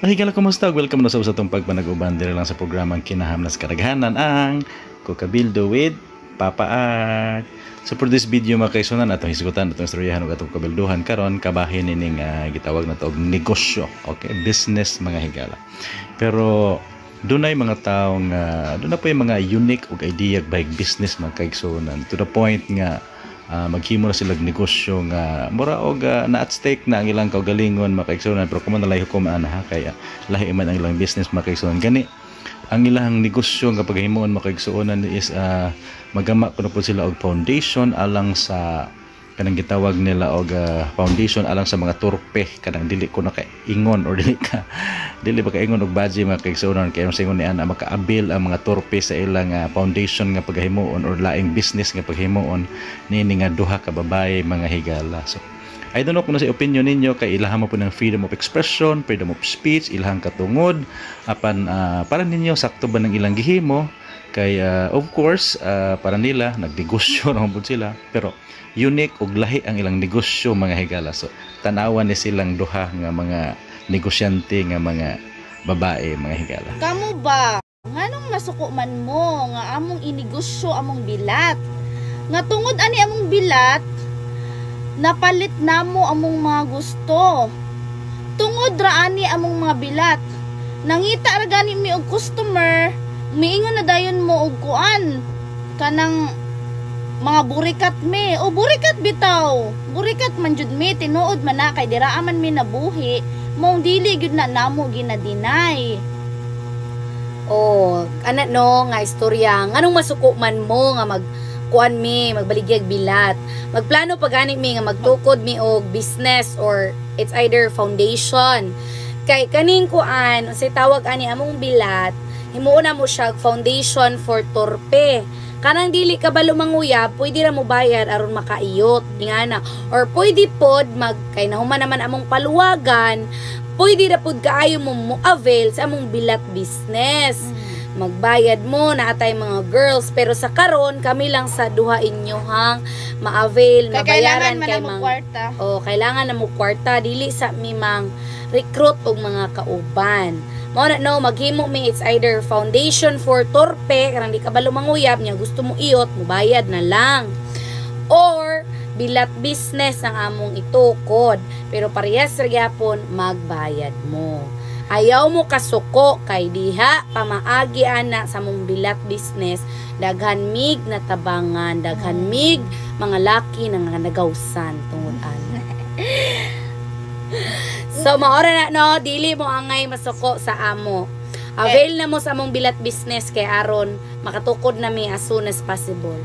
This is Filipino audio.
Mahigala, kumusta? Welcome na sa usatong pagpanag-uban diri lang sa programang Kinahanglan sa Kadaghanan ang Kukabildo with Papa Art. So for this video mga kaisunan, atong hisgutan atong istoryahan ug atong kabilduhan karon kabahin nining gitawag na to og negosyo, okay, business mga higala. Pero dunay mga taong doon na po yung mga unique ug idea bike business mga kaisunan to the point nga maghimo na sila negosyo nga mura og na at stake na ang ilang kaugalingon makaigsunan, pero kung nalay hukuman ha kaya lahi man ang ilang business makaigsunan gani ang ilang negosyo nga paghimuon makaigsunan is magama kuno po sila og foundation alang sa kanang gitawag nila og foundation alang sa mga turpe kanang dili ko na kaingon or dili ba kaingon og budget mga kaigsunan kay sa ingon ni ana makaabil ang mga turpe sa ilang foundation nga paghimuon or laing business nga paghimuon nini nga duha ka babae mga higala. So I don't know kung sa opinion ninyo kay ilahang mo po ng freedom of expression, freedom of speech, ilahang katungod apan para ninyo sakto ba ng ilang gihimo kay of course para nila nagnegosyo naman po sila pero unique ug lahi ang ilang negosyo mga higala. So tanawan ni silang duha nga mga negosyante nga mga babae mga higala. Kamu ba nganong masuko man mo nga among inegosyo among bilat nga tungod ani among bilat napalit namo among mga gusto tungod ra ani among mga bilat nangita ra gani mi og customer miingon na dayon mo og kuan kanang mga burikat mi o burikat bitaw burikat man jud mi tinuod man na kay dira man mi nabuhi mong dili gyud na namo ginadinay. Ana no nga istorya nganong masuko man mo nga kuan mi magbaligyag bilat magplano pagani mi nga magtukod mi og business or it's either foundation kay kaning kuan unsay tawag ani among bilat himuon na mo siya foundation for torpe kanang dili ka ba lumanguyab pwede ra mo bayad aron makaiyot nga na or pwede pod kay nahuman naman among paluwagan pwede ra pod kaayo mo avail sa among bilat business. Magbayad mo na atay mga girls pero sa karon kami lang sa duha inyohang ma-avail mabayaran kay mga kwarta. Kailangan na mo kwarta dili sa mimang recruit og mga kauban. Mao na no maghimo mi it's either foundation for torpe kanang di ka ba lumanguyab nya gusto mo iyot mo bayad na lang or bilat business ang among itukod pero parehas ra gyapon magbayad mo. Ayaw mo kasuko kay diha pamaagi ana sa mong bilat business daghan mig natabangan daghan mig mga laki nga nagawsan tungod ana. So maora na no dili mo angay masuko sa amo. Avail na mo sa among bilat business kay aron makatukod na mi as soon as possible.